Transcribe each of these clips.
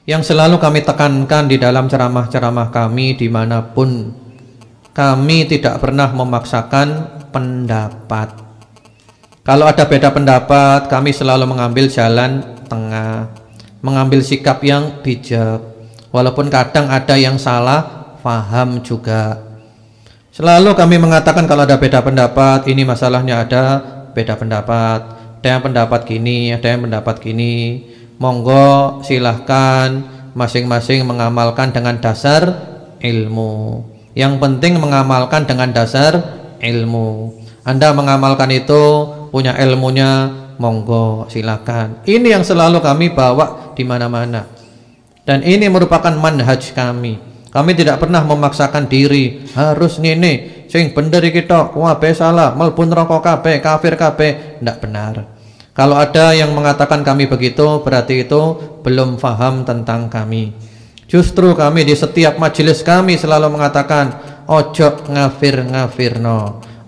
Yang selalu kami tekankan di dalam ceramah-ceramah kami dimanapun, kami tidak pernah memaksakan pendapat. Kalau ada beda pendapat, kami selalu mengambil jalan tengah, mengambil sikap yang bijak. Walaupun kadang ada yang salah paham juga. Selalu kami mengatakan kalau ada beda pendapat, ini masalahnya ada beda pendapat. Ada yang pendapat gini, ada yang pendapat gini. Monggo silahkan masing-masing mengamalkan dengan dasar ilmu. Yang penting mengamalkan dengan dasar ilmu. Anda mengamalkan itu, punya ilmunya, monggo silahkan. Ini yang selalu kami bawa di mana-mana. Dan ini merupakan manhaj kami. Kami tidak pernah memaksakan diri harus ngene, sing bener iki tok, wae salah, mlebu neraka kabeh, kafir kabeh. Tidak benar. Kalau ada yang mengatakan kami begitu, berarti itu belum paham tentang kami. Justru kami di setiap majelis kami selalu mengatakan ojo ngafir-ngafirno,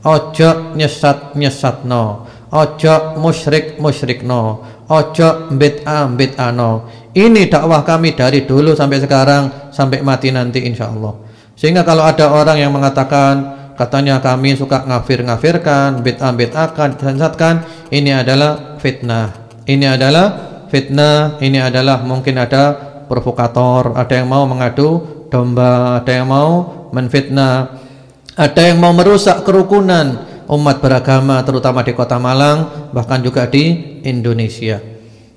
ojo nyesat-nyesatno, ojo musyrik-musyrikno, ojo bid'ah-bid'ahno. Ini dakwah kami dari dulu sampai sekarang, sampai mati nanti insya Allah. Sehingga kalau ada orang yang mengatakan katanya kami suka ngafir-ngafirkan, bid'ah-bid'ahkan, sesatkan, ini adalah fitnah. Ini adalah fitnah, ini adalah mungkin ada provokator, ada yang mau mengadu domba, ada yang mau menfitnah, ada yang mau merusak kerukunan umat beragama terutama di Kota Malang, bahkan juga di Indonesia.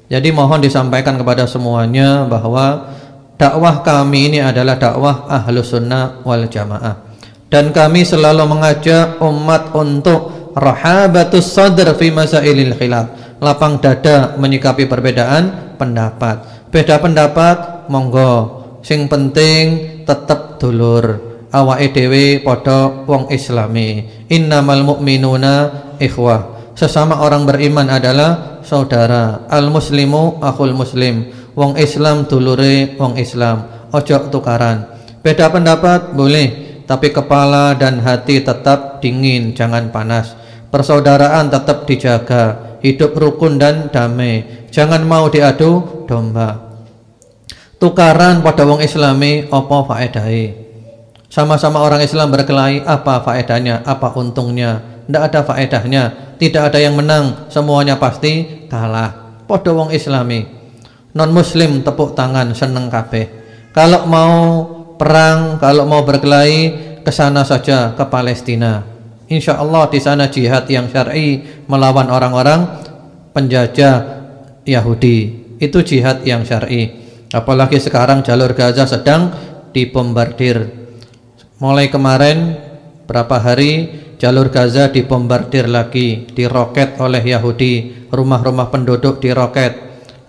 Jadi mohon disampaikan kepada semuanya bahwa dakwah kami ini adalah dakwah Ahlus Sunnah wal Jamaah. Dan kami selalu mengajak umat untuk rahabatus sadr fi masailil khilaf, lapang dada menyikapi perbedaan pendapat. Beda pendapat monggo, sing penting tetep dulur, awake dhewe padha wong islami. Innamal mu'minuna ikhwah, sesama orang beriman adalah saudara. Al muslimu akhul muslim, wong Islam dulure wong Islam, ojo tukaran. Beda pendapat boleh, tapi kepala dan hati tetap dingin, jangan panas. Persaudaraan tetap dijaga, hidup rukun dan damai, jangan mau diadu domba. Tukaran pada wong islami apa faedahe? Sama-sama orang Islam berkelahi, apa faedahnya, apa untungnya? Tidak ada faedahnya, tidak ada yang menang, semuanya pasti kalah. Pada wong islami, non muslim tepuk tangan seneng kabeh. Kalau mau perang, kalau mau berkelahi, ke sana saja, ke Palestina. Insya Allah di sana jihad yang syar'i melawan orang-orang penjajah Yahudi. Itu jihad yang syar'i. Apalagi sekarang jalur Gaza sedang dibombardir. Mulai kemarin berapa hari jalur Gaza dibombardir lagi, diroket oleh Yahudi, rumah-rumah penduduk diroket.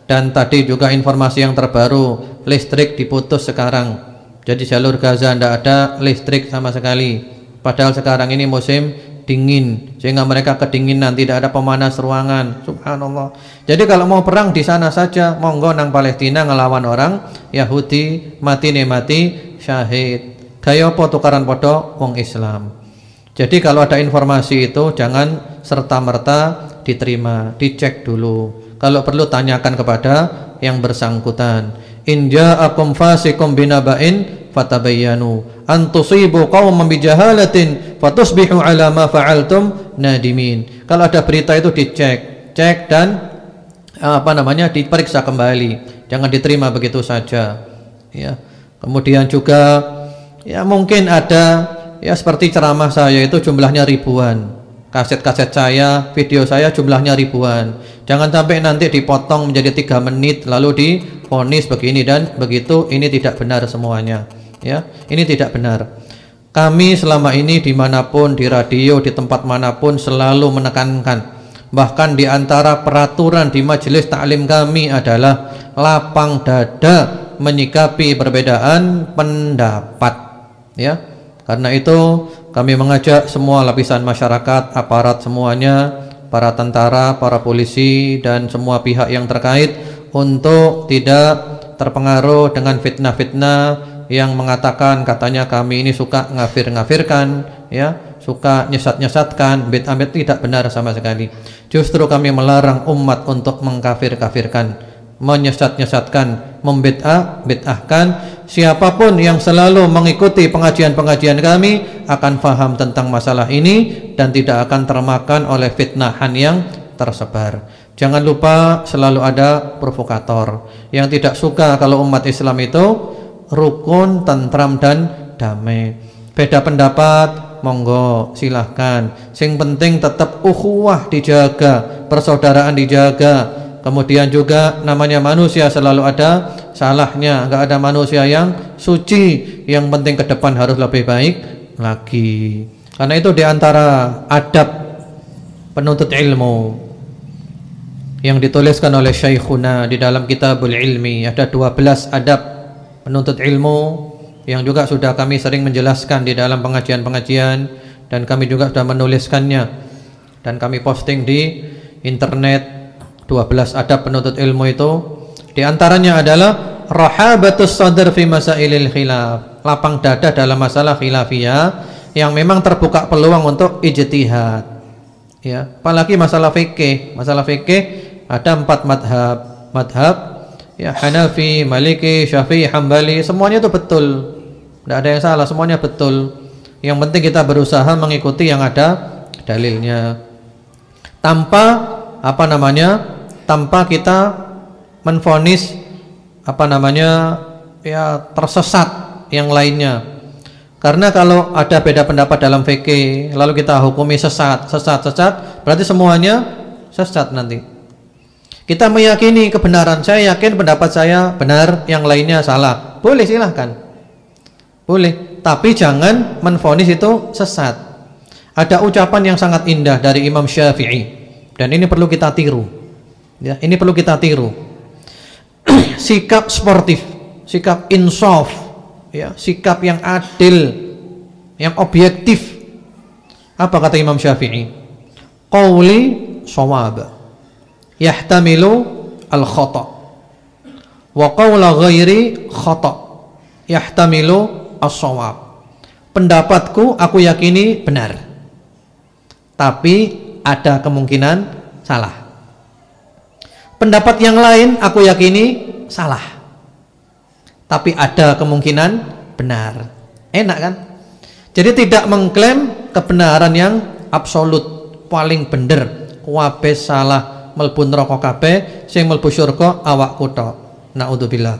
Dan tadi juga informasi yang terbaru, listrik diputus sekarang. Jadi jalur Gaza tidak ada listrik sama sekali. Padahal sekarang ini musim dingin, sehingga mereka kedinginan, tidak ada pemanas ruangan. Subhanallah. Jadi kalau mau perang di sana saja, monggo nang Palestina ngelawan orang Yahudi, mati nih mati syahid. Gaya apa tukaran podo wong Islam. Jadi kalau ada informasi itu jangan serta-merta diterima, dicek dulu. Kalau perlu tanyakan kepada yang bersangkutan. In ja'akum fasikum binaba'in fatabayyanu an tusibu qauman bijahalatin fatusbihu ala ma fa'altum nadimin. Kalau ada berita itu dicek, cek dan diperiksa kembali. Jangan diterima begitu saja. Ya. Kemudian juga ya mungkin ada ya seperti ceramah saya itu jumlahnya ribuan. Kaset-kaset saya, video saya jumlahnya ribuan. Jangan sampai nanti dipotong menjadi 3 menit lalu divonis begini dan begitu. Ini tidak benar semuanya. Ya, ini tidak benar. Kami selama ini dimanapun, di radio, di tempat manapun selalu menekankan. Bahkan di antara peraturan di majelis taklim kami adalah lapang dada menyikapi perbedaan pendapat. Ya, karena itu kami mengajak semua lapisan masyarakat, aparat semuanya, para tentara, para polisi dan semua pihak yang terkait untuk tidak terpengaruh dengan fitnah-fitnah yang mengatakan katanya kami ini suka ngafir-ngafirkan, ya, suka nyesat-nyesatkan, bid'ah tidak benar sama sekali. Justru kami melarang umat untuk mengkafir-kafirkan. menyesat-nyesatkan, bid'ahkan. Siapapun yang selalu mengikuti pengajian-pengajian kami akan faham tentang masalah ini dan tidak akan termakan oleh fitnahan yang tersebar. Jangan lupa selalu ada provokator yang tidak suka kalau umat Islam itu rukun, tentram dan damai. Beda pendapat monggo silahkan, sing penting tetap ukhuwah dijaga, persaudaraan dijaga. Kemudian juga namanya manusia selalu ada salahnya, enggak ada manusia yang suci. Yang penting ke depan harus lebih baik lagi. Karena itu diantara adab penuntut ilmu yang dituliskan oleh Syekhuna di dalam Kitabul Ilmi, ada 12 adab penuntut ilmu yang juga sudah kami sering menjelaskan di dalam pengajian-pengajian, dan kami juga sudah menuliskannya dan kami posting di internet. 12 adab penuntut ilmu itu di antaranya adalah rahabatus sadr fi masailil khilaf, lapang dada dalam masalah khilafiyah yang memang terbuka peluang untuk ijtihad, ya. Apalagi masalah fikih ada 4 madhab, ya, Hanafi, Maliki, Syafi'i, Hambali, semuanya itu betul, tidak ada yang salah, semuanya betul. Yang penting kita berusaha mengikuti yang ada dalilnya, tanpa kita menvonis tersesat yang lainnya. Karena kalau ada beda pendapat dalam fikih lalu kita hukumi sesat, berarti semuanya sesat nanti. Kita meyakini kebenaran, saya yakin pendapat saya benar, yang lainnya salah, boleh, silahkan, boleh, tapi jangan menvonis itu sesat. Ada ucapan yang sangat indah dari Imam Syafi'i dan ini perlu kita tiru, ya, ini perlu kita tiru. Sikap sportif, sikap insaf, ya, sikap yang adil, yang objektif. Apa kata Imam Syafi'i? Qauli shawab yahtamilu al-khata wa qawla ghairi khata yahtamilu as-shawab. Pendapatku aku yakini benar, tapi ada kemungkinan salah. Pendapat yang lain aku yakini salah, tapi ada kemungkinan benar. Enak kan? Jadi tidak mengklaim kebenaran yang absolut, paling bener, kabeh salah, mlebu neraka kabeh, sing mlebu syurga awakku tok. Naudzubillah.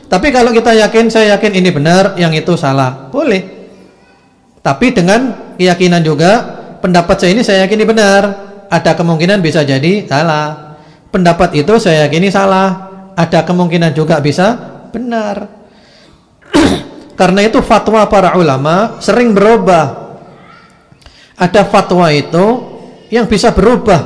Tapi kalau kita yakin, saya yakin ini benar, yang itu salah, boleh. Tapi dengan keyakinan juga, pendapat saya ini saya yakini benar, ada kemungkinan bisa jadi salah. Pendapat itu saya yakini salah, ada kemungkinan juga bisa benar. Karena itu fatwa para ulama sering berubah. Ada fatwa itu yang bisa berubah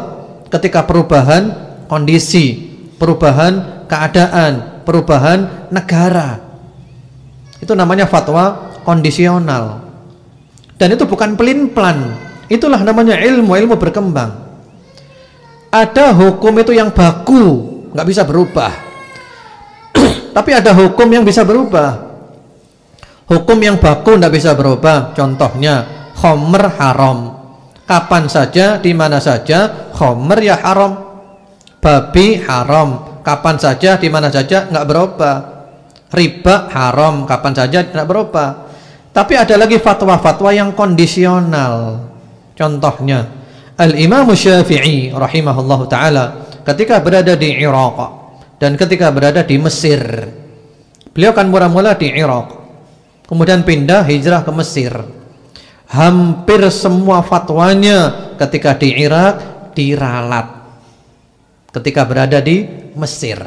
ketika perubahan kondisi, perubahan keadaan, perubahan negara. Itu namanya fatwa kondisional. Dan itu bukan pelin-pelan. Itulah namanya ilmu berkembang. Ada hukum itu yang baku, nggak bisa berubah. Tapi ada hukum yang bisa berubah. Hukum yang baku nggak bisa berubah. Contohnya khamr haram. Kapan saja, di mana saja khamr ya haram. Babi haram. Kapan saja, di mana saja, nggak berubah. Riba haram. Kapan saja, nggak berubah. Tapi ada lagi fatwa-fatwa yang kondisional. Contohnya Al-Imam Syafi'i rahimahullah ta'ala ketika berada di Irak dan ketika berada di Mesir. Beliau kan mula-mula di Irak, kemudian pindah hijrah ke Mesir. Hampir semua fatwanya ketika di Irak diralat ketika berada di Mesir.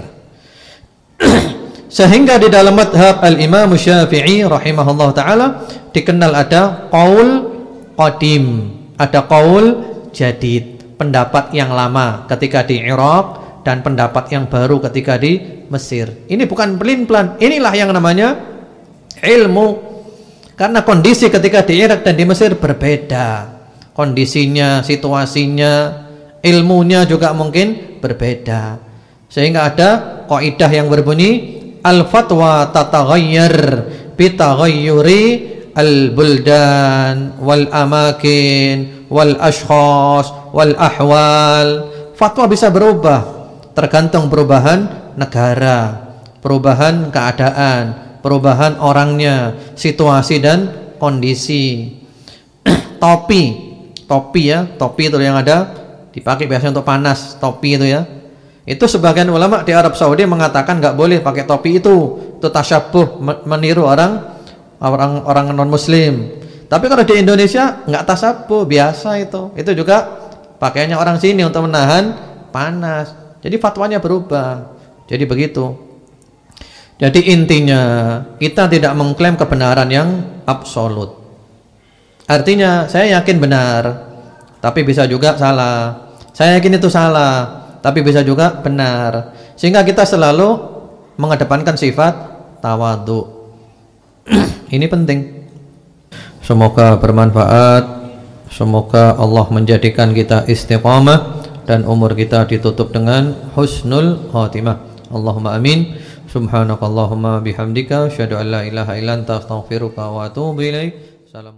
Sehingga di dalam madhab Al-Imam Syafi'i rahimahullah ta'ala dikenal ada qaul qadim, ada qaul jadid, pendapat yang lama ketika di Irak dan pendapat yang baru ketika di Mesir. Ini bukan pelin-pelan, inilah yang namanya ilmu. Karena kondisi ketika di Irak dan di Mesir berbeda, kondisinya, situasinya, ilmunya juga mungkin berbeda. Sehingga ada kaidah yang berbunyi al-fatwa tataghayyar bitaghayyuri al-buldan wal amakin wal ashkhas wal ahwal. Fatwa bisa berubah tergantung perubahan negara, perubahan keadaan, perubahan orangnya, situasi dan kondisi. Topi ya, topi itu yang ada dipakai biasanya untuk panas, topi itu ya. Itu sebagian ulama di Arab Saudi mengatakan nggak boleh pakai topi itu tasyabuh, meniru orang non muslim. Tapi kalau di Indonesia nggak tasyabuh, biasa itu juga pakaiannya orang sini untuk menahan panas. Jadi fatwanya berubah. Jadi begitu. Jadi intinya kita tidak mengklaim kebenaran yang absolut. Artinya saya yakin benar, tapi bisa juga salah. Saya yakin itu salah, tapi bisa juga benar. Sehingga kita selalu mengedepankan sifat tawadhu. Ini penting. Semoga bermanfaat. Semoga Allah menjadikan kita istiqamah dan umur kita ditutup dengan husnul khatimah. Allahumma amin. Subhanakallahumma bihamdika asyhadu an la ilaha illa anta astaghfiruka wa atubu ilaik. Salam.